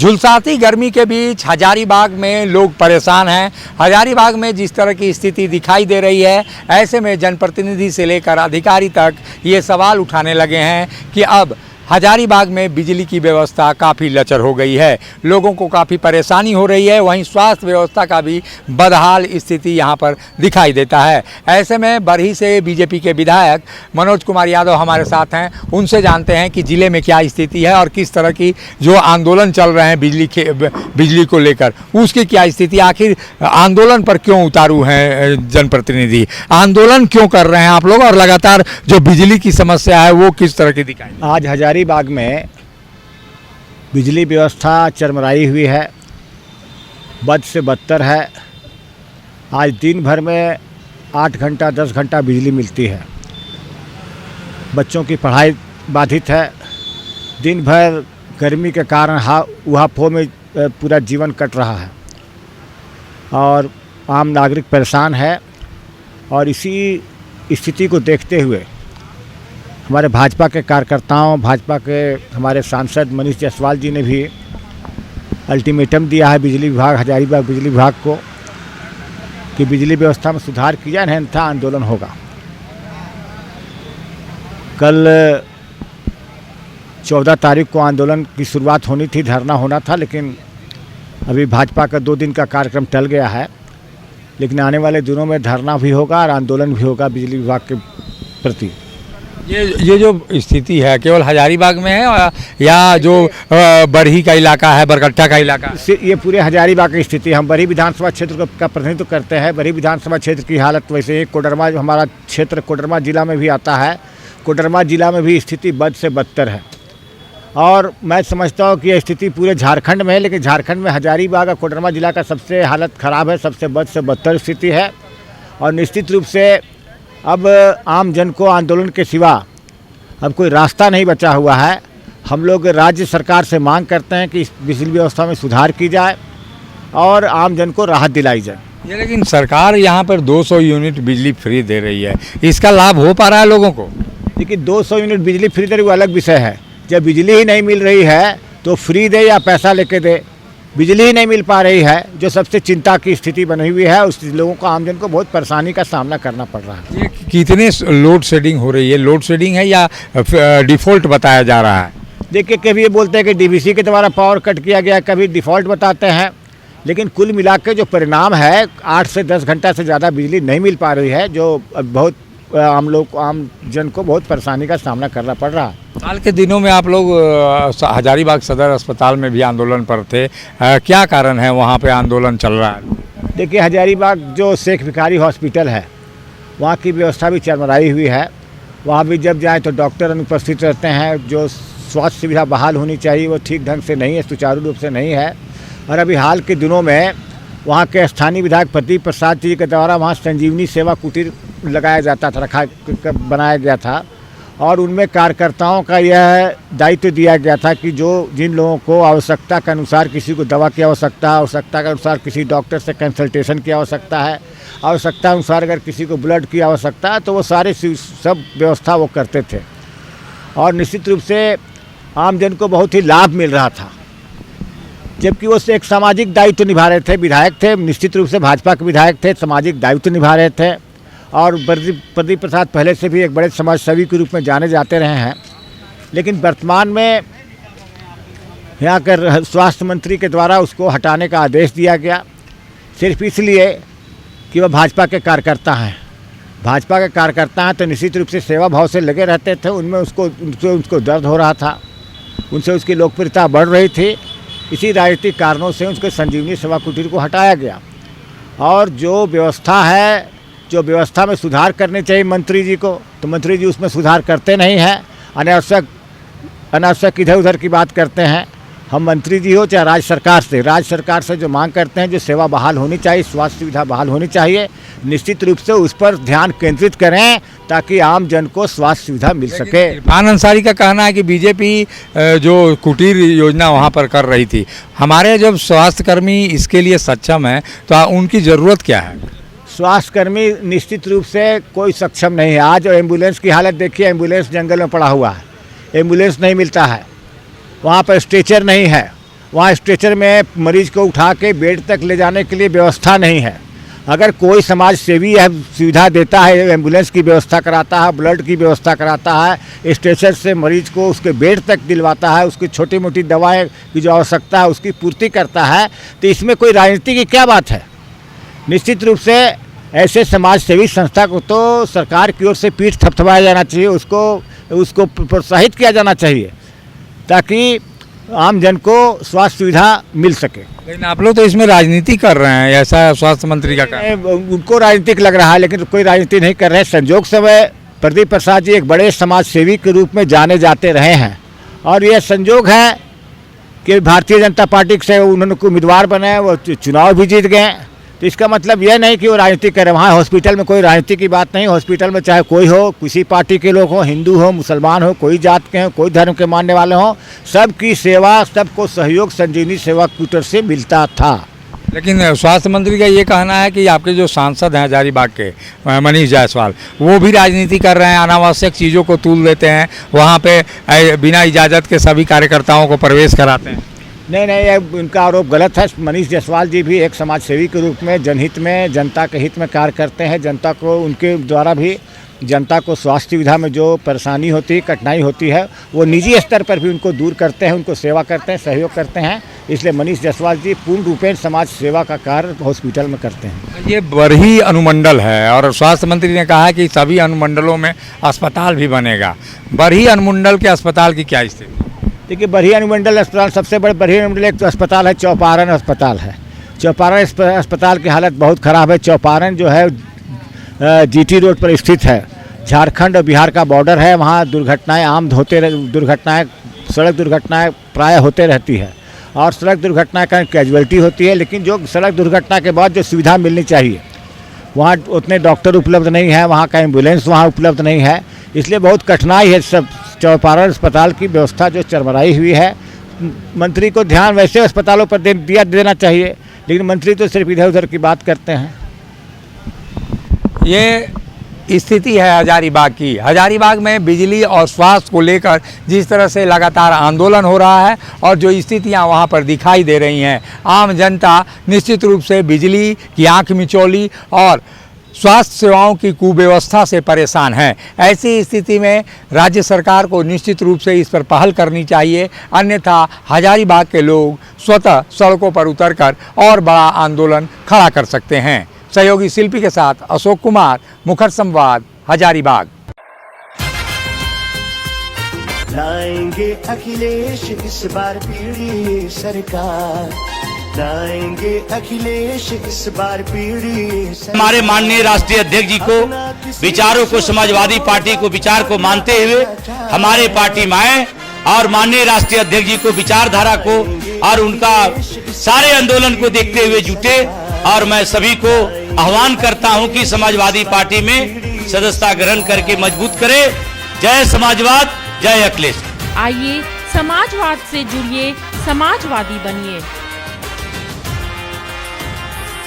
झुलसाती गर्मी के बीच हजारीबाग में लोग परेशान हैं। हजारीबाग में जिस तरह की स्थिति दिखाई दे रही है, ऐसे में जनप्रतिनिधि से लेकर अधिकारी तक ये सवाल उठाने लगे हैं कि अब हजारीबाग में बिजली की व्यवस्था काफ़ी लचर हो गई है, लोगों को काफ़ी परेशानी हो रही है। वहीं स्वास्थ्य व्यवस्था का भी बदहाल स्थिति यहाँ पर दिखाई देता है। ऐसे में बरही से बीजेपी के विधायक मनोज कुमार यादव हमारे साथ हैं, उनसे जानते हैं कि ज़िले में क्या स्थिति है और किस तरह की जो आंदोलन चल रहे हैं बिजली को लेकर, उसकी क्या स्थिति, आखिर आंदोलन पर क्यों उतारू हैं जनप्रतिनिधि, आंदोलन क्यों कर रहे हैं आप लोग, और लगातार जो बिजली की समस्या है वो किस तरह की दिखाई। आज हजारीबाग में बिजली व्यवस्था चरमराई हुई है, बद से बदतर है। आज दिन भर में 8 घंटा 10 घंटा बिजली मिलती है, बच्चों की पढ़ाई बाधित है। दिन भर गर्मी के कारण उहापोह में पूरा जीवन कट रहा है और आम नागरिक परेशान है। और इसी स्थिति को देखते हुए हमारे भाजपा के कार्यकर्ताओं, भाजपा के हमारे सांसद मनीष जायसवाल जी ने भी अल्टीमेटम दिया है बिजली विभाग, हजारीबाग बिजली विभाग को कि बिजली व्यवस्था में सुधार किया, नहीं अन्यथा आंदोलन होगा। कल 14 तारीख को आंदोलन की शुरुआत होनी थी, धरना होना था, लेकिन अभी भाजपा का 2 दिन का कार्यक्रम टल गया है। लेकिन आने वाले दिनों में धरना भी होगा और आंदोलन भी होगा बिजली विभाग के प्रति। ये जो स्थिति है केवल हजारीबाग में है या जो बरही का इलाका है, बरकट्टा का इलाका है? ये पूरे हजारीबाग की स्थिति। हम बरही विधानसभा क्षेत्र का प्रतिनिधित्व करते हैं। बरही विधानसभा क्षेत्र की हालत वैसे ही, कोडरमा जो हमारा क्षेत्र कोडरमा जिला में भी आता है, कोडरमा जिला में भी स्थिति बद से बदतर है। और मैं समझता हूँ कि यह स्थिति पूरे झारखंड में है, लेकिन झारखंड में हजारीबाग और कोडरमा जिला का सबसे हालत ख़राब है, सबसे बद से बदतर स्थिति है। और निश्चित रूप से अब आम जन को आंदोलन के सिवा अब कोई रास्ता नहीं बचा हुआ है। हम लोग राज्य सरकार से मांग करते हैं कि इस बिजली व्यवस्था में सुधार की जाए और आम जन को राहत दिलाई जाए। ये लेकिन सरकार यहाँ पर 200 यूनिट बिजली फ्री दे रही है, इसका लाभ हो पा रहा है लोगों को? देखिए 200 यूनिट बिजली फ्री दे रही, वो अलग विषय है। जब बिजली ही नहीं मिल रही है तो फ्री दे या पैसा लेके दे, बिजली ही नहीं मिल पा रही है, जो सबसे चिंता की स्थिति बनी हुई है। उस लोगों को, आमजन को बहुत परेशानी का सामना करना पड़ रहा है। ये कितने लोड शेडिंग हो रही है, लोड शेडिंग है या डिफ़ॉल्ट बताया जा रहा है? देखिए कभी ये बोलते हैं कि डीवीसी के द्वारा पावर कट किया गया, कभी डिफ़ॉल्ट बताते हैं, लेकिन कुल मिला के जो परिणाम है 8 से 10 घंटा से ज़्यादा बिजली नहीं मिल पा रही है, जो बहुत आम जन को बहुत परेशानी का सामना करना पड़ रहा है। साल के दिनों में आप लोग हजारीबाग सदर अस्पताल में भी आंदोलन पर थे, क्या कारण है वहाँ पे आंदोलन चल रहा है? देखिए हजारीबाग जो शेख भिखारी हॉस्पिटल है, वहाँ की व्यवस्था भी चरमराई हुई है। वहाँ भी जब जाएँ तो डॉक्टर अनुपस्थित रहते हैं। जो स्वास्थ्य सुविधा बहाल होनी चाहिए वो ठीक ढंग से नहीं है, सुचारू रूप से नहीं है। और अभी हाल के दिनों में वहाँ के स्थानीय विधायक प्रदीप प्रसाद जी के द्वारा वहाँ संजीवनी सेवा कुटीर लगाया जाता था, बनाया गया था। और उनमें कार्यकर्ताओं का यह दायित्व दिया गया था कि जो जिन लोगों को आवश्यकता के अनुसार, किसी को दवा की आवश्यकता के अनुसार किसी डॉक्टर से कंसल्टेशन की आवश्यकता है, आवश्यकता अनुसार अगर किसी को ब्लड की आवश्यकता है, तो वो सारे सब व्यवस्था वो करते थे। और निश्चित रूप से आम जन को बहुत ही लाभ मिल रहा था, जबकि वो एक सामाजिक दायित्व निभा रहे थे। विधायक थे, निश्चित रूप से भाजपा के विधायक थे, सामाजिक दायित्व निभा रहे थे। और प्रदीप प्रसाद पहले से भी एक बड़े समाजसेवी के रूप में जाने जाते रहे हैं। लेकिन वर्तमान में यहाँ के स्वास्थ्य मंत्री के द्वारा उसको हटाने का आदेश दिया गया, सिर्फ इसलिए कि वह भाजपा के कार्यकर्ता हैं। भाजपा के कार्यकर्ता हैं तो निश्चित रूप से सेवा भाव से लगे रहते थे। उनमें उसको दर्द हो रहा था, उनसे उसकी लोकप्रियता बढ़ रही थी। इसी राजनीतिक कारणों से उसके संजीवनी सेवा कुटीर को हटाया गया। और जो व्यवस्था है, जो व्यवस्था में सुधार करने चाहिए मंत्री जी को, तो मंत्री जी उसमें सुधार करते नहीं हैं। अनावश्यक इधर उधर की बात करते हैं। हम मंत्री जी हो चाहे राज्य सरकार से जो मांग करते हैं, जो सेवा बहाल होनी चाहिए, स्वास्थ्य सुविधा बहाल होनी चाहिए, निश्चित रूप से उस पर ध्यान केंद्रित करें ताकि आम जन को स्वास्थ्य सुविधा मिल सके। इरफान अंसारी का कहना है कि बीजेपी जो कुटीर योजना वहाँ पर कर रही थी, हमारे जब स्वास्थ्यकर्मी इसके लिए सक्षम है तो उनकी ज़रूरत क्या है? स्वास्थ्यकर्मी निश्चित रूप से कोई सक्षम नहीं है। आज एम्बुलेंस की हालत देखिए, एम्बुलेंस जंगल में पड़ा हुआ है, एम्बुलेंस नहीं मिलता है, वहाँ पर स्ट्रेचर नहीं है। वहाँ स्ट्रेचर में मरीज को उठा के बेड तक ले जाने के लिए व्यवस्था नहीं है। अगर कोई समाज सेवी यह सुविधा देता है, एम्बुलेंस की व्यवस्था कराता है, ब्लड की व्यवस्था कराता है, स्ट्रेचर से मरीज को उसके बेड तक दिलवाता है, उसकी छोटी मोटी दवाएं की जो आवश्यकता है उसकी पूर्ति करता है, तो इसमें कोई राजनीति की क्या बात है। निश्चित रूप से ऐसे समाज सेवी संस्था को तो सरकार की ओर से पीठ थपथपाया जाना चाहिए, उसको प्रोत्साहित किया जाना चाहिए ताकि आम जन को स्वास्थ्य सुविधा मिल सके। लेकिन आप लोग तो इसमें राजनीति कर रहे हैं, ऐसा स्वास्थ्य मंत्री का कहना है। उनको राजनीतिक लग रहा है लेकिन कोई राजनीति नहीं कर रहे हैं। संजोग से प्रदीप प्रसाद जी एक बड़े समाज सेवी के रूप में जाने जाते रहे हैं और यह संजोग है कि भारतीय जनता पार्टी से उन्होंने उम्मीदवार बने, वो चुनाव भी जीत गए। तो इसका मतलब यह नहीं कि वो राजनीति कर रहे हैं। वहाँ हॉस्पिटल में कोई राजनीति की बात नहीं। हॉस्पिटल में चाहे कोई हो, किसी पार्टी के लोग हो, हिंदू हो, मुसलमान हो, कोई जात के हो, कोई धर्म के मानने वाले हो, सबकी सेवा, सबको सहयोग संजीवनी सेवा ट्विटर से मिलता था। लेकिन स्वास्थ्य मंत्री का ये कहना है कि आपके जो सांसद हैं हजारीबाग के मनीष जायसवाल, वो भी राजनीति कर रहे हैं, अनावश्यक चीज़ों को तूल देते हैं, वहाँ पे बिना इजाज़त के सभी कार्यकर्ताओं को प्रवेश कराते हैं। नहीं, उनका आरोप गलत है। मनीष जायसवाल जी भी एक समाज सेवी के रूप में जनहित में, जनता के हित में कार्य करते हैं। जनता को, उनके द्वारा भी जनता को स्वास्थ्य सुविधा में जो परेशानी होती है, कठिनाई होती है, वो निजी स्तर पर भी उनको दूर करते हैं, उनको सेवा करते हैं, सहयोग करते हैं। इसलिए मनीष जायसवाल जी पूर्ण रूपेण समाज सेवा का कार्य हॉस्पिटल में करते हैं। ये बरही अनुमंडल है और स्वास्थ्य मंत्री ने कहा कि सभी अनुमंडलों में अस्पताल भी बनेगा। बरही अनुमंडल के अस्पताल की क्या स्थिति? देखिए, बरही अनुमंडल अस्पताल सबसे बड़े बरही अनुमंडल एक तो अस्पताल है, चौपारण अस्पताल है। चौपारण अस्पताल की हालत बहुत ख़राब है। चौपारण जो है जीटी रोड पर स्थित है, झारखंड और बिहार का बॉर्डर है। वहाँ दुर्घटनाएं सड़क दुर्घटनाएं प्रायः होते रहती है और सड़क दुर्घटना का कैजुअलिटी होती है। लेकिन जो सड़क दुर्घटना के बाद जो सुविधा मिलनी चाहिए, वहाँ उतने डॉक्टर उपलब्ध नहीं है, वहाँ का एम्बुलेंस वहाँ उपलब्ध नहीं है। इसलिए बहुत कठिनाई है। सब चौपारण अस्पताल की व्यवस्था जो चरमराई हुई है, मंत्री को ध्यान वैसे अस्पतालों पर देना चाहिए, लेकिन मंत्री तो सिर्फ इधर उधर की बात करते हैं। ये स्थिति है हजारीबाग की। हजारीबाग में बिजली और स्वास्थ्य को लेकर जिस तरह से लगातार आंदोलन हो रहा है और जो स्थितियां वहां पर दिखाई दे रही हैं, आम जनता निश्चित रूप से बिजली की आंख मिचौली और स्वास्थ्य सेवाओं की कुव्यवस्था से परेशान है। ऐसी स्थिति में राज्य सरकार को निश्चित रूप से इस पर पहल करनी चाहिए, अन्यथा हजारीबाग के लोग स्वतः सड़कों पर उतरकर और बड़ा आंदोलन खड़ा कर सकते हैं। सहयोगी शिल्पी के साथ अशोक कुमार, मुखर संवाद, हजारीबाग। लाएंगे अखिलेश इस बार पीढ़ी सरकार, लाएंगे अखिलेश इस बार पीढ़ी सरकार। हमारे माननीय राष्ट्रीय अध्यक्ष जी को विचारों को, समाजवादी पार्टी को विचार को मानते हुए हमारे पार्टी में आए और माननीय राष्ट्रीय अध्यक्ष जी को विचारधारा को और उनका सारे आंदोलन को देखते हुए जुटे। और मैं सभी को आह्वान करता हूं कि समाजवादी पार्टी में सदस्यता ग्रहण करके मजबूत करें। जय समाजवाद, जय अखिलेश। आइए समाजवाद से जुड़िए, समाजवादी बनिए।